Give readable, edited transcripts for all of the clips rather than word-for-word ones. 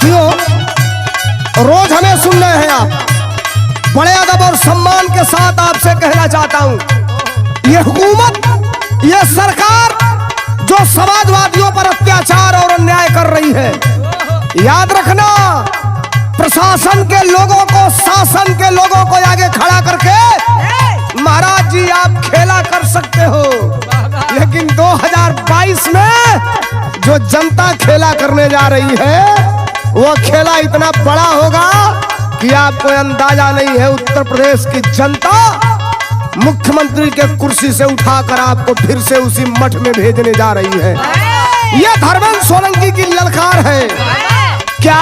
साथियों, रोज हमें सुन रहे हैं आप, बड़े अदब और सम्मान के साथ आपसे कहना चाहता हूं, ये हुकूमत, ये सरकार जो समाजवादियों पर अत्याचार और अन्याय कर रही है, याद रखना, प्रशासन के लोगों को, शासन के लोगों को आगे खड़ा करके महाराज जी आप खेला कर सकते हो, लेकिन 2022 में जो जनता खेला करने जा रही है वो खेला इतना बड़ा होगा कि आपको अंदाजा नहीं है। उत्तर प्रदेश की जनता मुख्यमंत्री के कुर्सी से उठाकर आपको फिर से उसी मठ में भेजने जा रही है। यह धर्मेंद्र सोलंकी की ललकार है। क्या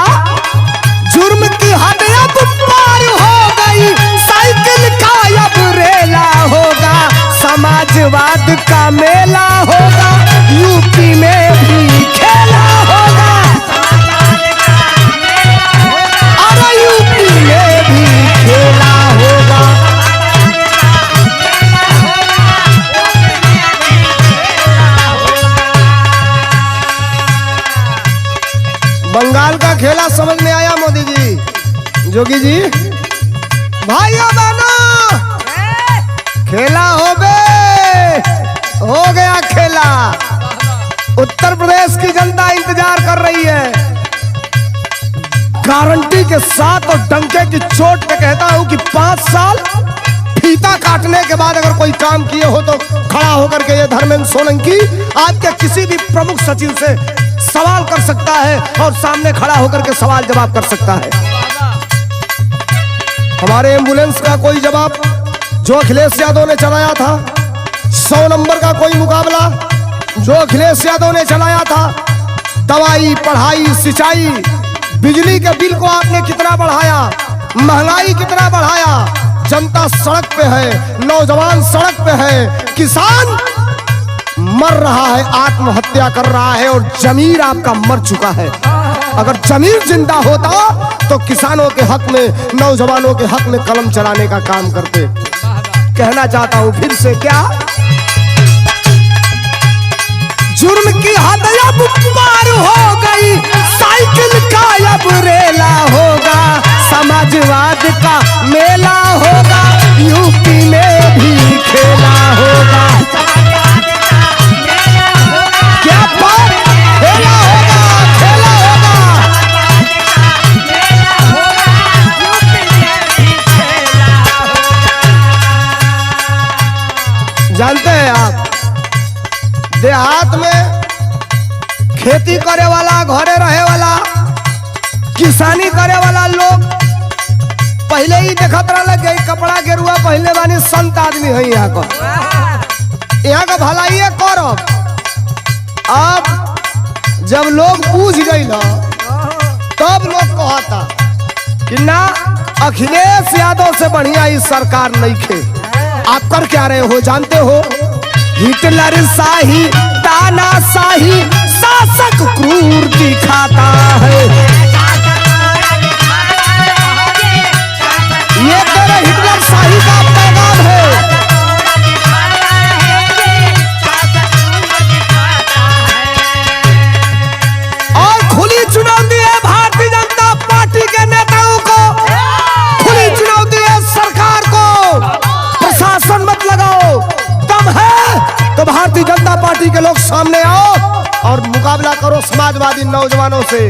जुर्म की हद अब पार हो गई, साइकिल का अब रेला होगा, समाजवाद का मेला होगा, यूपी में भी खेला होगा, अरे यूपी में भी खेला होगा। बंगाल का खेला समझ में आया मोदी जी, जोगी जी, भाइयों बहनों, खेला हो गया खेला। उत्तर प्रदेश की जनता इंतजार कर रही है। गारंटी के साथ और डंके की चोट पे कहता हूं कि 5 साल फीता काटने के बाद अगर कोई काम किए हो तो खड़ा होकर के ये धर्मेंद्र सोलंकी आपके किसी भी प्रमुख सचिव से सवाल कर सकता है और सामने खड़ा होकर के सवाल जवाब कर सकता है। हमारे एम्बुलेंस का कोई जवाब जो अखिलेश यादव ने चलाया था, 100 नंबर का कोई मुकाबला जो अखिलेश यादव ने चलाया था, दवाई, पढ़ाई, सिंचाई, बिजली के बिल को आपने कितना बढ़ाया, महंगाई कितना बढ़ाया, जनता सड़क पे है, नौजवान सड़क पे है, किसान मर रहा है, आत्महत्या कर रहा है और जमीर आपका मर चुका है। अगर जमीर जिंदा होता तो किसानों के हक में, नौजवानों के हक में कलम चलाने का काम करते। कहना चाहता हूं फिर से, क्या जुर्म की हद अब पार हो गई, साइकिल का अब रेला होगा, समाजवाद का मेला होगा, यूपी में भी खेला होगा। क्या बात, खेला होगा, खेला होगा। जानते हैं आप, देहात में खेती करे वाला, घरे रहे वाला, किसानी करे वाला लोग पहले ही देखत रहे कपड़ा गेरुआ पहले बानी संत आदमी है यहाँ का भलाई करब। अब जब लोग पूछ गई ना तब लोग कहता कि ना, अखिलेश यादव से बढ़िया इस सरकार नहीं खे। आप कर क्या रहे हो जानते हो? हिटलर शाही, तानाशाही, शासक क्रूर दिखाता है। ये तेरे हिटलर शाही का पैगाम है। और खुली चुनौती है भारतीय जनता पार्टी के नेताओं को, खुली चुनौती है सरकार को। प्रशासन मत लगाओ, दम है तो भारतीय जनता पार्टी के लोग सामने आओ और मुकाबला करो समाजवादी नौजवानों से।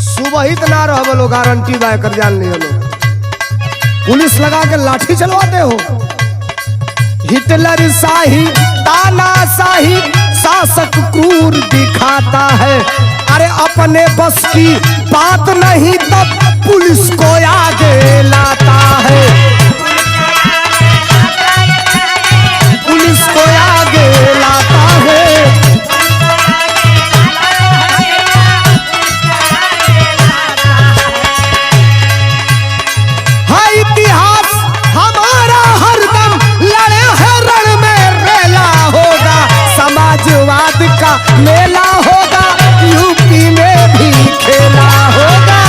सुबहित ना रहो बोलो, गारंटी बाय कर जान लियो लोग। पुलिस लगा के लाठी चलवाते हो। हिटलर शाही, तानाशाही, शासक क्रूर दिखाता है। अरे अपने बस की बात नहीं तब पुलिस को आगे लाता है, पुलिस को आगे लाता है। हाँ, इतिहास हमारा हरदम लड़े है रण में रेला होगा, समाजवाद का मेला होगा, यूपी में भी खेला होगा।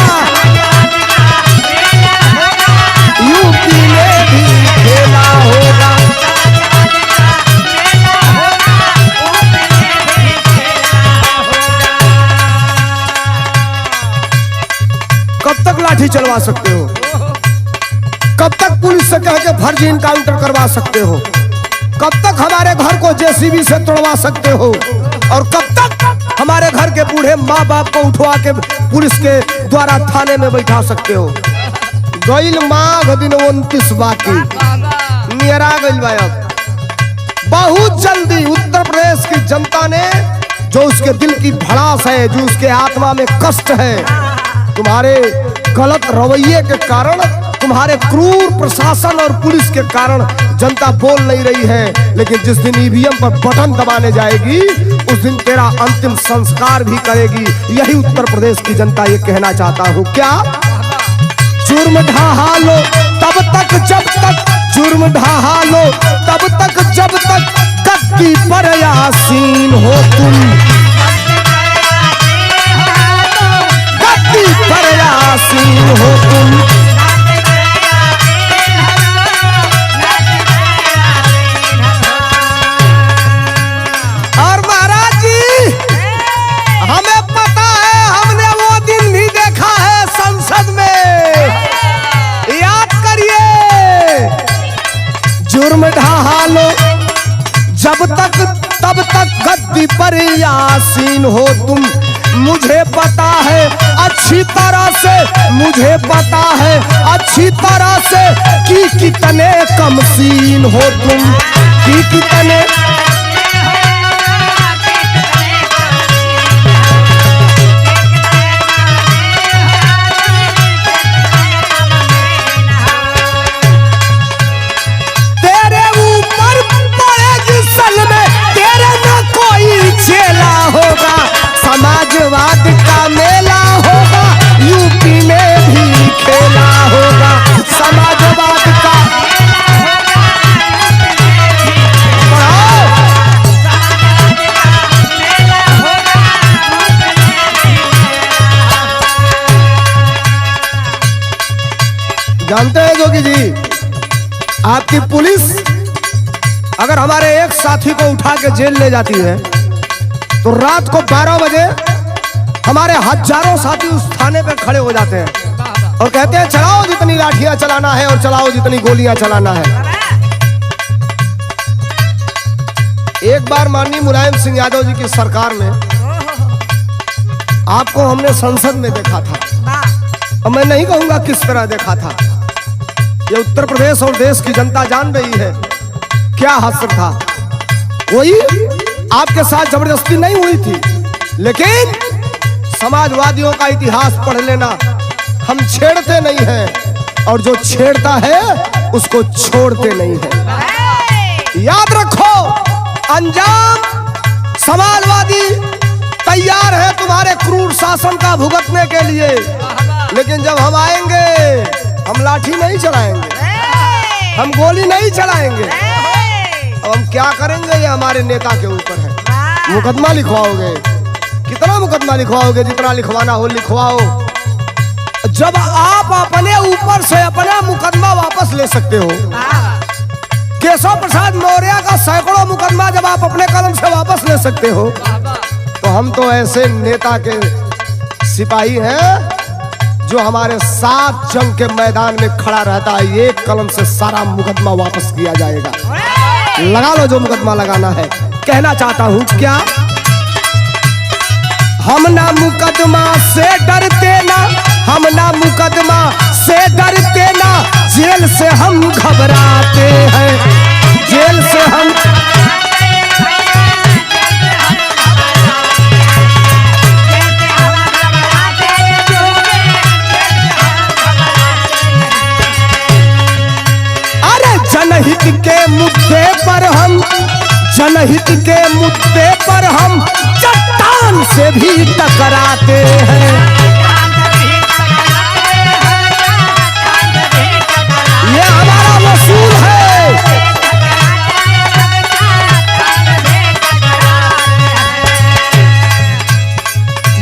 लाठी चलवा सकते हो? कब तक पुलिस से कह के फर्जी इनकाउंटर करवा सकते हो? कब तक हमारे घर को जेसीबी से तोड़वा सकते हो? और कब तक हमारे घर के बूढ़े माँ बाप को उठवा के पुलिस के द्वारा थाने में बैठा सकते हो? गईल माघ दिन 29 बाकी नियरा गईल बा। अब बहुत जल्दी उत्तर प्रदेश की जनता ने, जो उसके दिल की भड़ास है, जो उसके आत्मा में कष्ट है, तुम्हारे गलत रवैये के कारण, तुम्हारे क्रूर प्रशासन और पुलिस के कारण जनता बोल नहीं रही है। लेकिन जिस दिन ईवीएम पर बटन दबाने जाएगी उस दिन तेरा अंतिम संस्कार भी करेगी। यही उत्तर प्रदेश की जनता ये कहना चाहता हूँ। क्या जुर्म ढहा लो तब तक जब तक, जुर्म ढहा लो तब तक जब तक कत्ती पर यासीन हो तुम, कत्ती पर यासीन हो तुम। और महाराज जी हमें पता है, हमने वो दिन भी देखा है संसद में, याद करिए। जुर्म ढहा लो जब तक तब तक गद्दी पर यासीन हो तुम। मुझे पता है अच्छी तरह से, मुझे पता है अच्छी तरह से कि कितने कमसीन हो तुम, कि कितने। समाजवाद का मेला होगा यूपी में भी खेला होगा, समाजवाद का। जानते हैं जोगी जी, आपकी पुलिस अगर हमारे एक साथी को उठा के जेल ले जाती है तो रात को 12 बजे हमारे हजारों साथी उस थाने पे खड़े हो जाते हैं और कहते हैं चलाओ जितनी लाठियां चलाना है और चलाओ जितनी गोलियां चलाना है। एक बार माननीय मुलायम सिंह यादव जी की सरकार में आपको हमने संसद में देखा था, और मैं नहीं कहूंगा किस तरह देखा था। ये उत्तर प्रदेश और देश की जनता जान रही है क्या हासिल था। कोई आपके साथ जबरदस्ती नहीं हुई थी, लेकिन समाजवादियों का इतिहास पढ़ लेना, हम छेड़ते नहीं हैं और जो छेड़ता है उसको छोड़ते नहीं है। याद रखो, अंजाम समाजवादी तैयार है तुम्हारे क्रूर शासन का भुगतने के लिए, लेकिन जब हम आएंगे हम लाठी नहीं चलाएंगे, हम गोली नहीं चलाएंगे। अब हम क्या करेंगे ये हमारे नेता के ऊपर है। मुकदमा लिखवाओगे, कितना मुकदमा लिखवाओगे, जितना लिखवाना हो लिखवाओ। जब आप अपने ऊपर से अपना मुकदमा वापस ले सकते हो, केशव प्रसाद मौर्य का सैकड़ों मुकदमा जब आप अपने कलम से वापस ले सकते हो, तो हम तो ऐसे नेता के सिपाही हैं जो हमारे साथ जंग के मैदान में खड़ा रहता है। एक कलम से सारा मुकदमा वापस किया जाएगा। लगा लो जो मुकदमा लगाना है। कहना चाहता हूं क्या, हम ना मुकदमा से डरते ना, हम ना मुकदमा से डरते ना, जेल से हम घबराते हैं, जेल से हम। जनहित के मुद्दे पर हम, जनहित के मुद्दे पर हम चट्टान से भी टकराते हैं। ये हमारा वसूल है।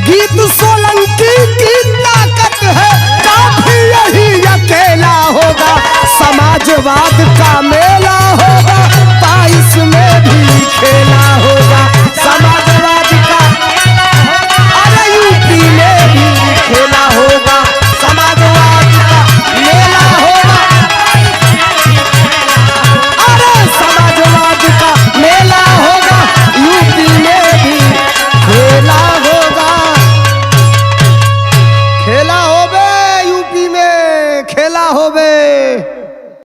गीत सोलंकी की ताकत है, काफी यही अकेला होगा समाजवाद